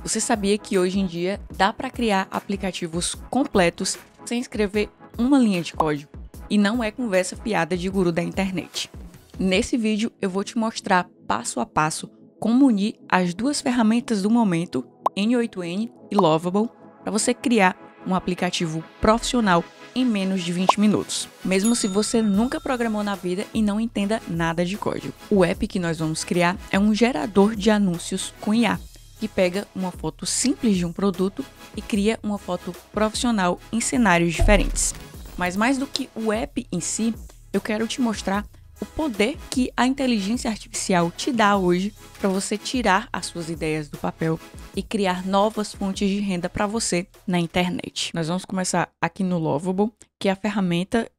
Você sabia que hoje em dia dá para criar aplicativos completos sem escrever uma linha de código? E não é conversa fiada de guru da internet. Nesse vídeo eu vou te mostrar passo a passo como unir as duas ferramentas do momento, N8N e Lovable, para você criar um aplicativo profissional em menos de 20 minutos, mesmo se você nunca programou na vida e não entenda nada de código. O app que nós vamos criar é um gerador de anúncios com IA, que pega uma foto simples de um produto e cria uma foto profissional em cenários diferentes. Mas mais do que o app em si, eu quero te mostrar o poder que a inteligência artificial te dá hoje para você tirar as suas ideias do papel e criar novas fontes de renda para você na internet. Nós vamos começar aqui no Lovable, que é a ferramenta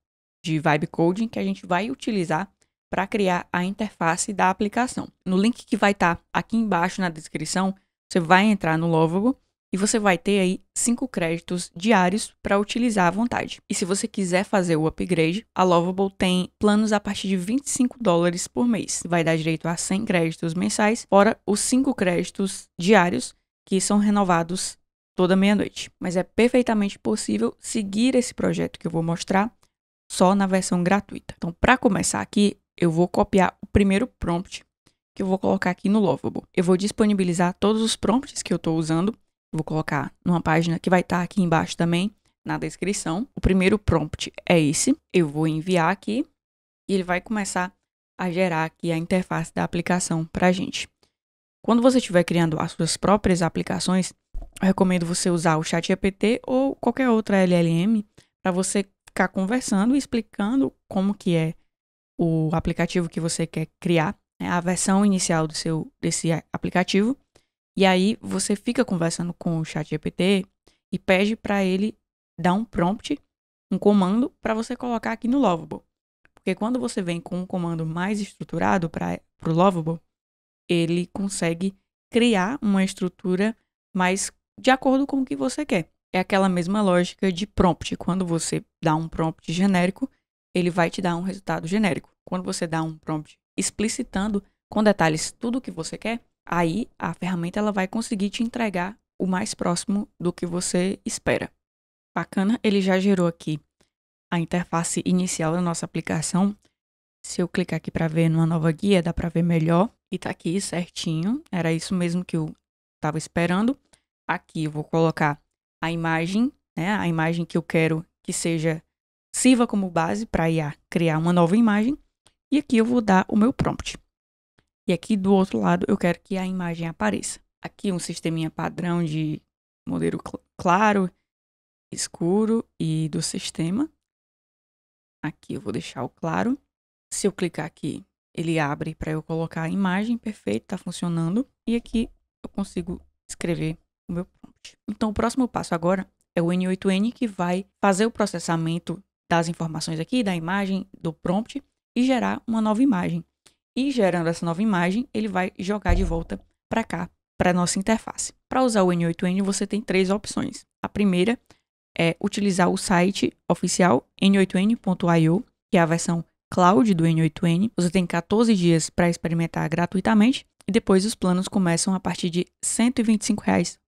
de Vibe Coding que a gente vai utilizar para criar a interface da aplicação. No link que vai estar aqui embaixo na descrição, você vai entrar no Lovable e você vai ter aí 5 créditos diários para utilizar à vontade. E se você quiser fazer o upgrade, a Lovable tem planos a partir de $25 por mês. Vai dar direito a 100 créditos mensais, fora os 5 créditos diários que são renovados toda meia-noite. Mas é perfeitamente possível seguir esse projeto que eu vou mostrar só na versão gratuita. Então, para começar aqui, eu vou copiar o primeiro prompt que eu vou colocar aqui no Lovable. Eu vou disponibilizar todos os prompts que eu estou usando. Vou colocar numa página que vai estar aqui embaixo também, na descrição. O primeiro prompt é esse. Eu vou enviar aqui e ele vai começar a gerar aqui a interface da aplicação para a gente. Quando você estiver criando as suas próprias aplicações, eu recomendo você usar o ChatGPT ou qualquer outra LLM para você ficar conversando e explicando como que é o aplicativo que você quer criar, né, a versão inicial desse aplicativo. E aí você fica conversando com o ChatGPT e pede para ele dar um prompt, um comando para você colocar aqui no Lovable. Porque quando você vem com um comando mais estruturado para o Lovable, ele consegue criar uma estrutura mais de acordo com o que você quer. É aquela mesma lógica de prompt. Quando você dá um prompt genérico, ele vai te dar um resultado genérico. Quando você dá um prompt explicitando com detalhes tudo o que você quer, aí a ferramenta ela vai conseguir te entregar o mais próximo do que você espera. Bacana, ele já gerou aqui a interface inicial da nossa aplicação. Se eu clicar aqui para ver numa nova guia, dá para ver melhor. E tá aqui certinho, era isso mesmo que eu estava esperando. Aqui eu vou colocar a imagem, né? A imagem que eu quero que sirva como base para IA criar uma nova imagem. E aqui eu vou dar o meu prompt. E aqui do outro lado eu quero que a imagem apareça. Aqui um sisteminha padrão de modelo claro, escuro e do sistema. Aqui eu vou deixar o claro. Se eu clicar aqui, ele abre para eu colocar a imagem. Perfeito, está funcionando. E aqui eu consigo escrever o meu prompt. Então o próximo passo agora é o N8N que vai fazer o processamento das informações aqui, da imagem, do prompt e gerar uma nova imagem. E gerando essa nova imagem, ele vai jogar de volta para cá, para a nossa interface. Para usar o N8N, você tem 3 opções. A primeira é utilizar o site oficial n8n.io, que é a versão cloud do N8N. Você tem 14 dias para experimentar gratuitamente e depois os planos começam a partir de R$ 125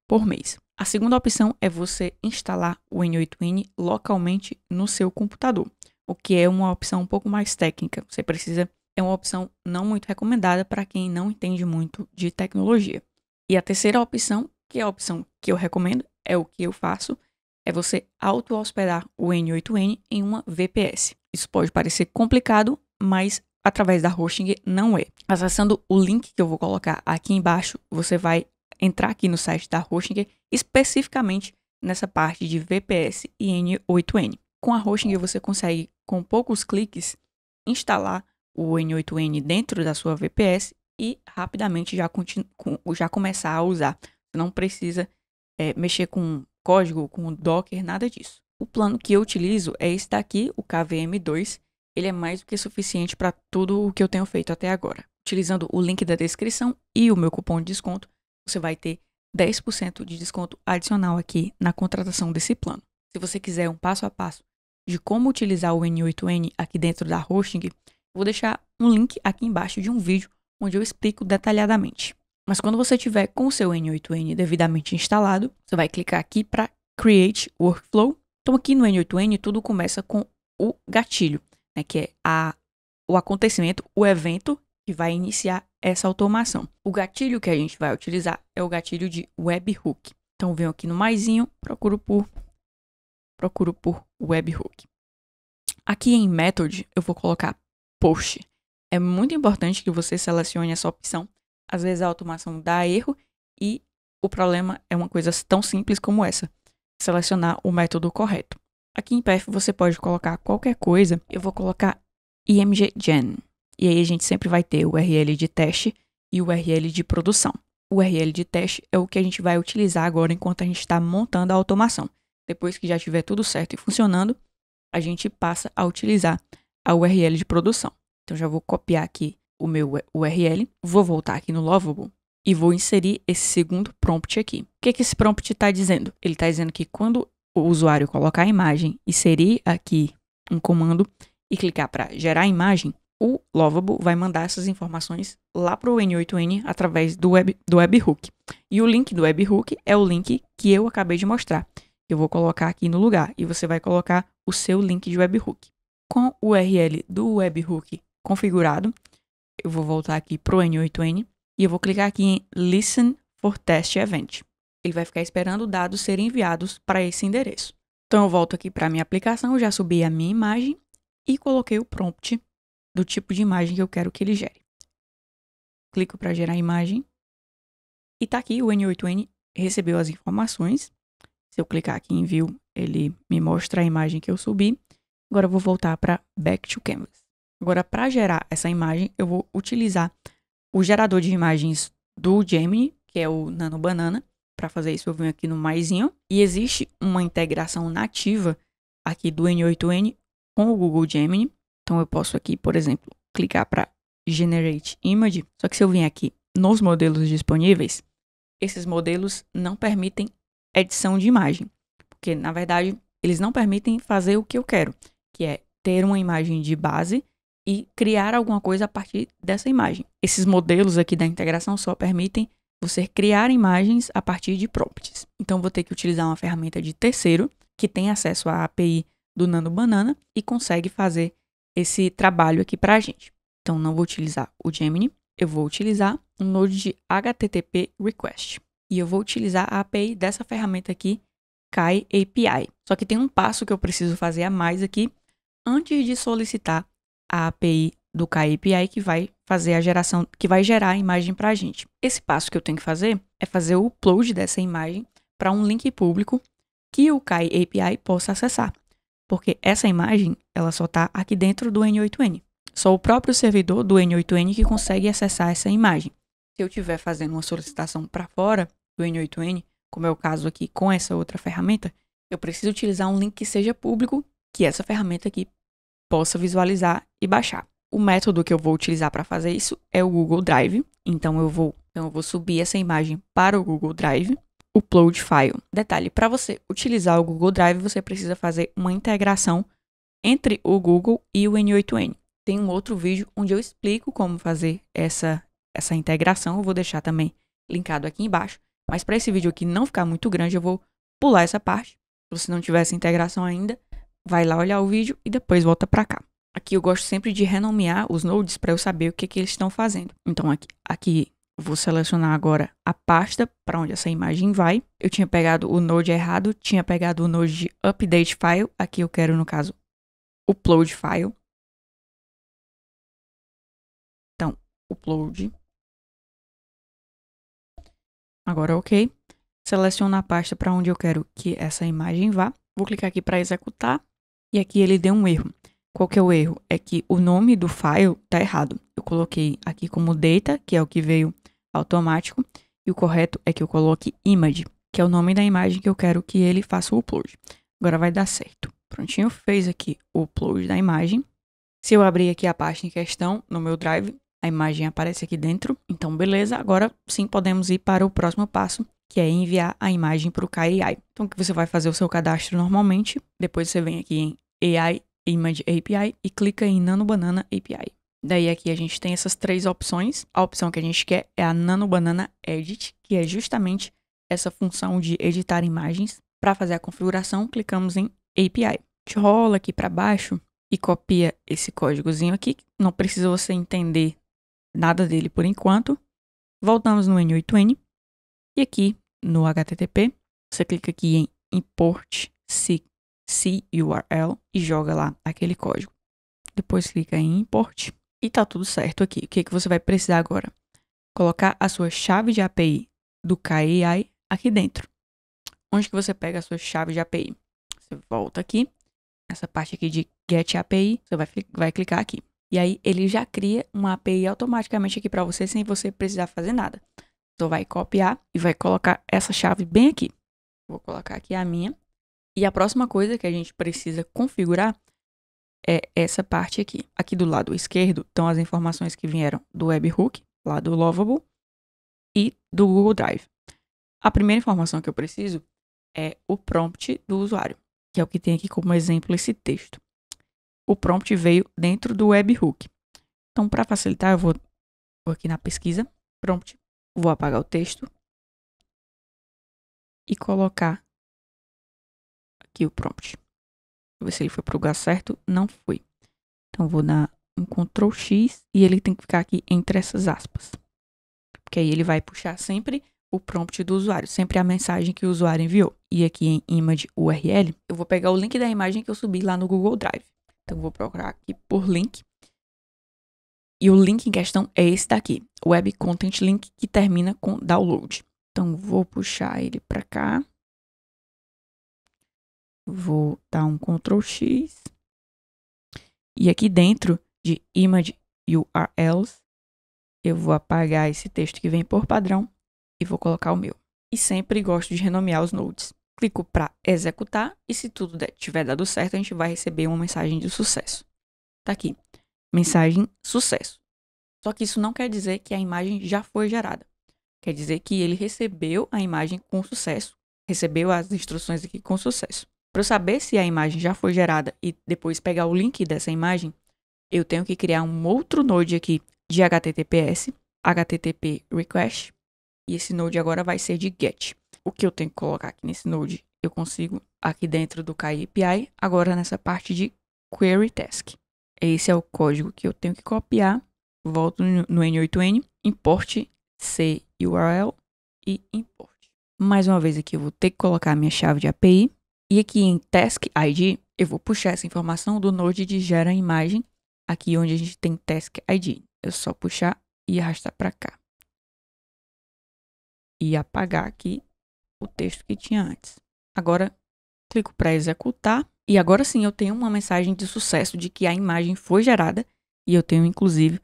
por mês. A segunda opção é você instalar o N8N localmente no seu computador, o que é uma opção um pouco mais técnica. É uma opção não muito recomendada para quem não entende muito de tecnologia. E a terceira opção, que é a opção que eu recomendo, é o que eu faço, é você auto-hospedar o N8N em uma VPS. Isso pode parecer complicado, mas através da hosting não é. Acessando o link que eu vou colocar aqui embaixo, você vai entrar aqui no site da hosting, especificamente nessa parte de VPS e N8N. Com a hosting você consegue, com poucos cliques, instalar o N8N dentro da sua VPS e rapidamente já começar a usar. Você não precisa mexer com código, com Docker, nada disso. O plano que eu utilizo é esse daqui, o KVM2. Ele é mais do que suficiente para tudo o que eu tenho feito até agora. Utilizando o link da descrição e o meu cupom de desconto, você vai ter 10% de desconto adicional aqui na contratação desse plano. Se você quiser um passo a passo de como utilizar o N8N aqui dentro da hosting, vou deixar um link aqui embaixo de um vídeo onde eu explico detalhadamente. Mas quando você tiver com o seu N8N devidamente instalado, você vai clicar aqui para Create Workflow. Então aqui no N8N tudo começa com o gatilho, né, que é o acontecimento, o evento que vai iniciar essa automação. O gatilho que a gente vai utilizar é o gatilho de webhook. Então venho aqui no maisinho, procuro por webhook. Aqui em Method eu vou colocar Post. É muito importante que você selecione essa opção. Às vezes a automação dá erro e o problema é uma coisa tão simples como essa. Selecionar o método correto. Aqui em Path você pode colocar qualquer coisa. Eu vou colocar imggen. E aí a gente sempre vai ter o URL de teste e o URL de produção. O URL de teste é o que a gente vai utilizar agora enquanto a gente está montando a automação. Depois que já estiver tudo certo e funcionando, a gente passa a utilizar a URL de produção. Então já vou copiar aqui o meu URL, vou voltar aqui no Lovable e vou inserir esse segundo prompt aqui. O que esse prompt está dizendo? Ele está dizendo que quando o usuário colocar a imagem, inserir aqui um comando e clicar para gerar a imagem, o Lovable vai mandar essas informações lá para o N8N através do webhook. E o link do webhook é o link que eu acabei de mostrar. Eu vou colocar aqui no lugar e você vai colocar o seu link de webhook. Com o URL do webhook configurado, eu vou voltar aqui para o N8N e eu vou clicar aqui em Listen for Test Event. Ele vai ficar esperando dados serem enviados para esse endereço. Então eu volto aqui para a minha aplicação, já subi a minha imagem e coloquei o prompt do tipo de imagem que eu quero que ele gere. Clico para gerar a imagem e está aqui o N8N recebeu as informações. Se eu clicar aqui em View, ele me mostra a imagem que eu subi. Agora eu vou voltar para Back to Canvas. Agora, para gerar essa imagem, eu vou utilizar o gerador de imagens do Gemini, que é o Nano Banana. Para fazer isso, eu venho aqui no maisinho. E existe uma integração nativa aqui do N8N com o Google Gemini. Então, eu posso aqui, por exemplo, clicar para Generate Image. Só que se eu vim aqui nos modelos disponíveis, esses modelos não permitem edição de imagem. Porque, na verdade, eles não permitem fazer o que eu quero, que é ter uma imagem de base e criar alguma coisa a partir dessa imagem. Esses modelos aqui da integração só permitem você criar imagens a partir de prompts. Então, vou ter que utilizar uma ferramenta de terceiro que tem acesso à API do Nano Banana e consegue fazer esse trabalho aqui para a gente. Então, não vou utilizar o Gemini, eu vou utilizar um node de HTTP Request. E eu vou utilizar a API dessa ferramenta aqui, Kai API. Só que tem um passo que eu preciso fazer a mais aqui antes de solicitar a API do Kai API que vai fazer a geração, que vai gerar a imagem para a gente. Esse passo que eu tenho que fazer é fazer o upload dessa imagem para um link público que o Kai API possa acessar. Porque essa imagem, ela só está aqui dentro do N8N. Só o próprio servidor do N8N que consegue acessar essa imagem. Se eu estiver fazendo uma solicitação para fora do N8N, como é o caso aqui com essa outra ferramenta, eu preciso utilizar um link que seja público, que essa ferramenta aqui possa visualizar e baixar. O método que eu vou utilizar para fazer isso é o Google Drive. Então eu vou subir essa imagem para o Google Drive, upload file. Detalhe, para você utilizar o Google Drive, você precisa fazer uma integração entre o Google e o N8N. Tem um outro vídeo onde eu explico como fazer essa integração. Eu vou deixar também linkado aqui embaixo. Mas para esse vídeo aqui não ficar muito grande, eu vou pular essa parte. Se você não tiver essa integração ainda, vai lá olhar o vídeo e depois volta para cá. Aqui eu gosto sempre de renomear os nodes para eu saber o que eles estão fazendo. Então aqui eu vou selecionar agora a pasta para onde essa imagem vai. Eu tinha pegado o node errado, tinha pegado o node de update file. Aqui eu quero, no caso, upload file. Então, upload. Agora ok. Seleciono a pasta para onde eu quero que essa imagem vá. Vou clicar aqui para executar. E aqui ele deu um erro. Qual que é o erro? É que o nome do file está errado. Eu coloquei aqui como data, que é o que veio automático. E o correto é que eu coloque image, que é o nome da imagem que eu quero que ele faça o upload. Agora vai dar certo. Prontinho, fez aqui o upload da imagem. Se eu abrir aqui a pasta em questão no meu Drive, a imagem aparece aqui dentro. Então, beleza. Agora sim podemos ir para o próximo passo, que é enviar a imagem para o Kai AI. Então, que você vai fazer o seu cadastro normalmente. Depois você vem aqui em AI Image API e clica em Nano Banana API. Daí aqui a gente tem essas 3 opções. A opção que a gente quer é a Nano Banana Edit, que é justamente essa função de editar imagens. Para fazer a configuração, clicamos em API. A gente rola aqui para baixo e copia esse códigozinho aqui. Não precisa você entender nada dele por enquanto. Voltamos no N8N e aqui no HTTP, você clica aqui em Import CURL e joga lá aquele código. Depois clica em Import e tá tudo certo aqui. O que você vai precisar agora? Colocar a sua chave de API do KAI aqui dentro. Onde que você pega a sua chave de API? Você volta aqui, essa parte aqui de Get API, você vai clicar aqui. E aí ele já cria uma API automaticamente aqui para você, sem você precisar fazer nada. Então vai copiar e vai colocar essa chave bem aqui. Vou colocar aqui a minha. E a próxima coisa que a gente precisa configurar é essa parte aqui. Aqui do lado esquerdo estão as informações que vieram do webhook, lá do Lovable, e do Google Drive. A primeira informação que eu preciso é o prompt do usuário, que é o que tem aqui como exemplo esse texto. O prompt veio dentro do webhook. Então, para facilitar, eu vou aqui na pesquisa, prompt, vou apagar o texto e colocar aqui o prompt. Vou ver se ele foi para o lugar certo. Não foi. Então, vou dar um Ctrl X e ele tem que ficar aqui entre essas aspas. Porque aí ele vai puxar sempre o prompt do usuário, sempre a mensagem que o usuário enviou. E aqui em Image URL, eu vou pegar o link da imagem que eu subi lá no Google Drive. Então, vou procurar aqui por link. E o link em questão é esse daqui, Web Content Link, que termina com download. Então, vou puxar ele para cá. Vou dar um Ctrl X. E aqui dentro de Image URLs, eu vou apagar esse texto que vem por padrão e vou colocar o meu. E sempre gosto de renomear os nodes. Clico para executar e se tudo tiver dado certo, a gente vai receber uma mensagem de sucesso. Tá aqui, mensagem sucesso. Só que isso não quer dizer que a imagem já foi gerada. Quer dizer que ele recebeu a imagem com sucesso, recebeu as instruções aqui com sucesso. Para eu saber se a imagem já foi gerada e depois pegar o link dessa imagem, eu tenho que criar um outro node aqui de HTTPS, HTTP request, e esse node agora vai ser de get. O que eu tenho que colocar aqui nesse node, eu consigo aqui dentro do KAI API, agora nessa parte de query task. Esse é o código que eu tenho que copiar, volto no N8N, import CURL e import. Mais uma vez aqui eu vou ter que colocar a minha chave de API, e aqui em task ID, eu vou puxar essa informação do node de gera imagem, aqui onde a gente tem task ID. É só puxar e arrastar para cá. E apagar aqui o texto que tinha antes. Agora, clico para executar. E agora sim eu tenho uma mensagem de sucesso de que a imagem foi gerada. E eu tenho, inclusive,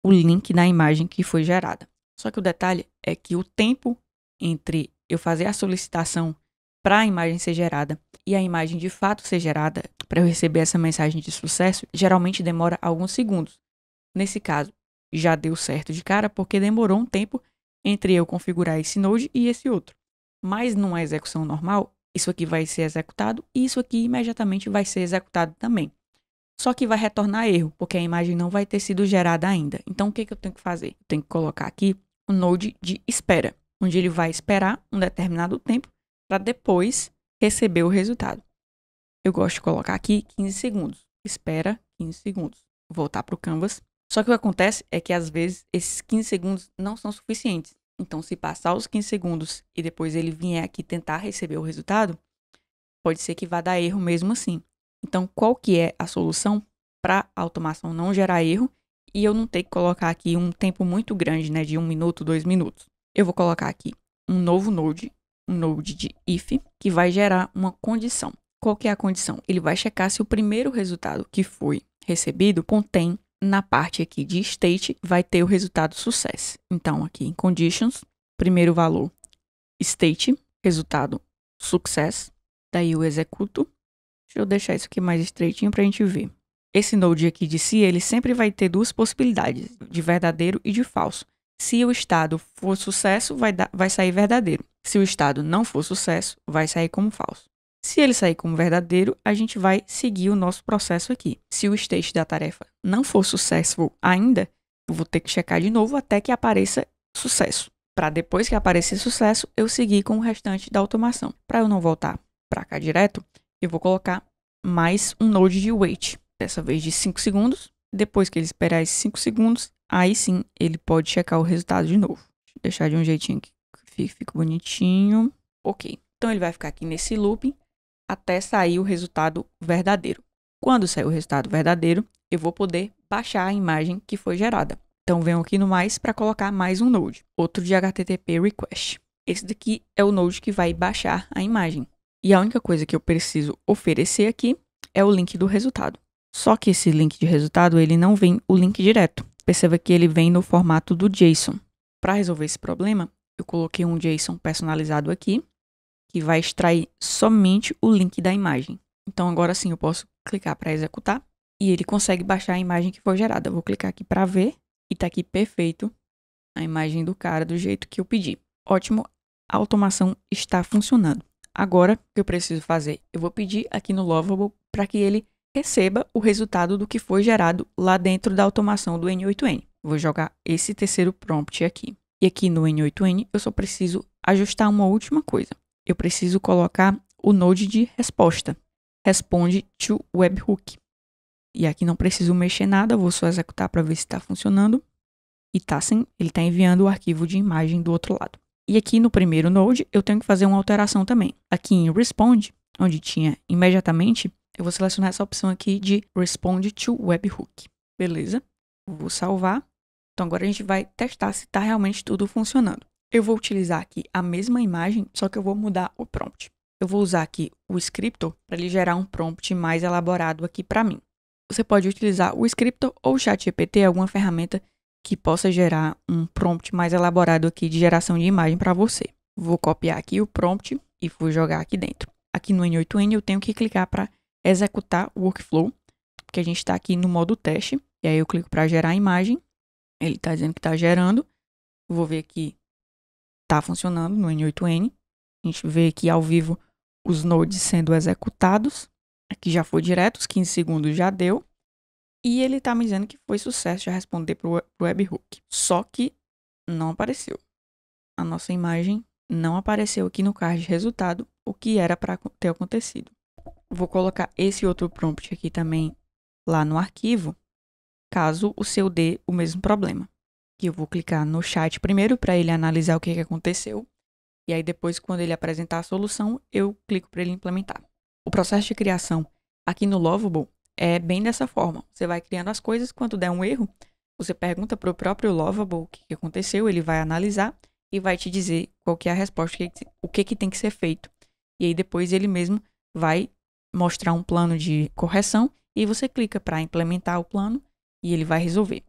o link da imagem que foi gerada. Só que o detalhe é que o tempo entre eu fazer a solicitação para a imagem ser gerada e a imagem de fato ser gerada, para eu receber essa mensagem de sucesso, geralmente demora alguns segundos. Nesse caso, já deu certo de cara porque demorou um tempo entre eu configurar esse node e esse outro. Mas numa execução normal, isso aqui vai ser executado e isso aqui imediatamente vai ser executado também. Só que vai retornar erro, porque a imagem não vai ter sido gerada ainda. Então, o que eu tenho que fazer? Eu tenho que colocar aqui um node de espera, onde ele vai esperar um determinado tempo para depois receber o resultado. Eu gosto de colocar aqui 15 segundos. Espera 15 segundos. Voltar para o Canvas. Só que o que acontece é que às vezes esses 15 segundos não são suficientes. Então, se passar os 15 segundos e depois ele vier aqui tentar receber o resultado, pode ser que vá dar erro mesmo assim. Então, qual que é a solução para a automação não gerar erro e eu não ter que colocar aqui um tempo muito grande, né, de 1 minuto, 2 minutos? Eu vou colocar aqui um novo node, um node de if, que vai gerar uma condição. Qual que é a condição? Ele vai checar se o primeiro resultado que foi recebido contém, na parte aqui de state, vai ter o resultado sucesso. Então, aqui em conditions, primeiro valor state, resultado success, daí eu executo. Deixa eu deixar isso aqui mais estreitinho para a gente ver. Esse node aqui de si, ele sempre vai ter duas possibilidades, de verdadeiro e de falso. Se o estado for sucesso, vai sair verdadeiro. Se o estado não for sucesso, vai sair como falso. Se ele sair como verdadeiro, a gente vai seguir o nosso processo aqui. Se o state da tarefa não for successful ainda, eu vou ter que checar de novo até que apareça sucesso. Para depois que aparecer sucesso, eu seguir com o restante da automação. Para eu não voltar para cá direto, eu vou colocar mais um node de wait. Dessa vez de 5 segundos. Depois que ele esperar esses 5 segundos, aí sim ele pode checar o resultado de novo. Deixa eu deixar de um jeitinho que fique bonitinho. Ok. Então ele vai ficar aqui nesse loop até sair o resultado verdadeiro. Quando sair o resultado verdadeiro, eu vou poder baixar a imagem que foi gerada. Então, venho aqui no mais para colocar mais um node, outro de HTTP request. Esse daqui é o node que vai baixar a imagem. E a única coisa que eu preciso oferecer aqui é o link do resultado. Só que esse link de resultado, ele não vem o link direto. Perceba que ele vem no formato do JSON. Para resolver esse problema, eu coloquei um JSON personalizado aqui, que vai extrair somente o link da imagem. Então, agora sim, eu posso clicar para executar e ele consegue baixar a imagem que foi gerada. Eu vou clicar aqui para ver e tá aqui perfeito a imagem do cara do jeito que eu pedi. Ótimo, a automação está funcionando. Agora, o que eu preciso fazer? Eu vou pedir aqui no Lovable para que ele receba o resultado do que foi gerado lá dentro da automação do N8N. Vou jogar esse terceiro prompt aqui. E aqui no N8N, eu só preciso ajustar uma última coisa. Eu preciso colocar o node de resposta. Responde to webhook. E aqui não preciso mexer nada, vou só executar para ver se está funcionando. E tá sim, ele está enviando o arquivo de imagem do outro lado. E aqui no primeiro node, eu tenho que fazer uma alteração também. Aqui em Respond, onde tinha imediatamente, eu vou selecionar essa opção aqui de Respond to webhook. Beleza? Vou salvar. Então agora a gente vai testar se está realmente tudo funcionando. Eu vou utilizar aqui a mesma imagem, só que eu vou mudar o prompt. Eu vou usar aqui o Scriptor para ele gerar um prompt mais elaborado aqui para mim. Você pode utilizar o Scriptor ou o ChatGPT, alguma ferramenta que possa gerar um prompt mais elaborado aqui de geração de imagem para você. Vou copiar aqui o prompt e vou jogar aqui dentro. Aqui no N8N eu tenho que clicar para executar o workflow, porque a gente está aqui no modo teste. E aí eu clico para gerar a imagem. Ele está dizendo que está gerando. Vou ver aqui. Está funcionando no N8N. A gente vê aqui ao vivo os nodes sendo executados. Aqui já foi direto, os 15 segundos já deu. E ele está me dizendo que foi sucesso já responder para o webhook. Só que não apareceu. A nossa imagem não apareceu aqui no card de resultado, o que era para ter acontecido. Vou colocar esse outro prompt aqui também lá no arquivo, caso o seu dê o mesmo problema. E eu vou clicar no chat primeiro para ele analisar o que aconteceu. E aí depois, quando ele apresentar a solução, eu clico para ele implementar. O processo de criação aqui no Lovable é bem dessa forma. Você vai criando as coisas, quando der um erro, você pergunta para o próprio Lovable o que aconteceu, ele vai analisar e vai te dizer qual que é a resposta, o que tem que ser feito. E aí depois ele mesmo vai mostrar um plano de correção e você clica para implementar o plano e ele vai resolver.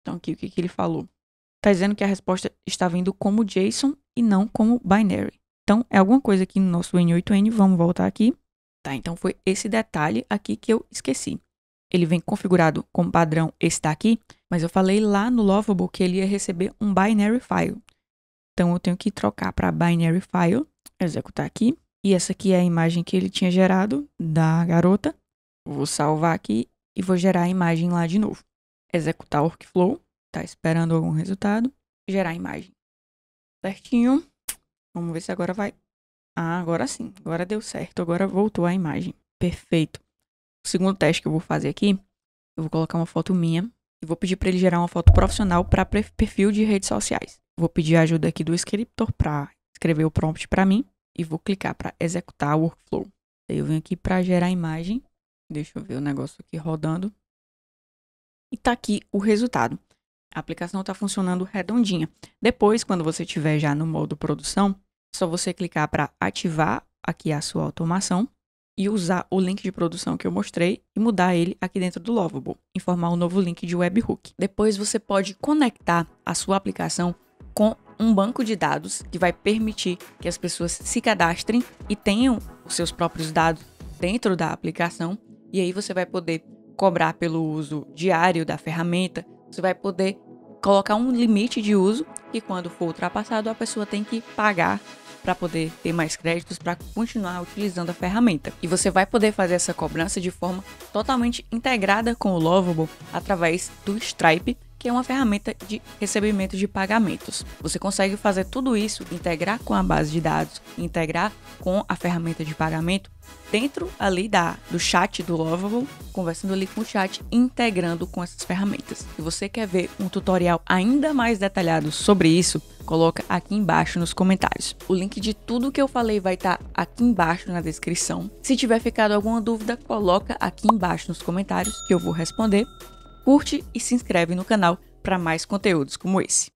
Então aqui o que ele falou? Está dizendo que a resposta está vindo como JSON e não como binary. Então é alguma coisa aqui no nosso N8N, vamos voltar aqui. Tá, então foi esse detalhe aqui que eu esqueci. Ele vem configurado como padrão esse daqui, mas eu falei lá no Lovable que ele ia receber um binary file. Então eu tenho que trocar para binary file, executar aqui. E essa aqui é a imagem que ele tinha gerado da garota. Vou salvar aqui e vou gerar a imagem lá de novo. Executar o workflow, tá esperando algum resultado. Gerar a imagem. Certinho. Vamos ver se agora vai. Ah, agora sim. Agora deu certo. Agora voltou a imagem. Perfeito. O segundo teste que eu vou fazer aqui, eu vou colocar uma foto minha e vou pedir para ele gerar uma foto profissional para perfil de redes sociais. Vou pedir a ajuda aqui do Scriptor para escrever o prompt para mim e vou clicar para executar o workflow. Aí eu venho aqui para gerar a imagem. Deixa eu ver o negócio aqui rodando. E tá aqui o resultado. A aplicação está funcionando redondinha. Depois, quando você estiver já no modo produção, é só você clicar para ativar aqui a sua automação e usar o link de produção que eu mostrei e mudar ele aqui dentro do Lovable, informar um novo link de webhook. Depois você pode conectar a sua aplicação com um banco de dados que vai permitir que as pessoas se cadastrem e tenham os seus próprios dados dentro da aplicação. E aí você vai poder cobrar pelo uso diário da ferramenta, você vai poder colocar um limite de uso que quando for ultrapassado a pessoa tem que pagar para poder ter mais créditos para continuar utilizando a ferramenta. E você vai poder fazer essa cobrança de forma totalmente integrada com o Lovable através do Stripe, que é uma ferramenta de recebimento de pagamentos. Você consegue fazer tudo isso, integrar com a base de dados, integrar com a ferramenta de pagamento dentro ali do chat do Lovable, conversando ali com o chat, integrando com essas ferramentas. Se você quer ver um tutorial ainda mais detalhado sobre isso, coloca aqui embaixo nos comentários. O link de tudo que eu falei vai estar aqui embaixo na descrição. Se tiver ficado alguma dúvida, coloca aqui embaixo nos comentários que eu vou responder. Curte e se inscreve no canal para mais conteúdos como esse.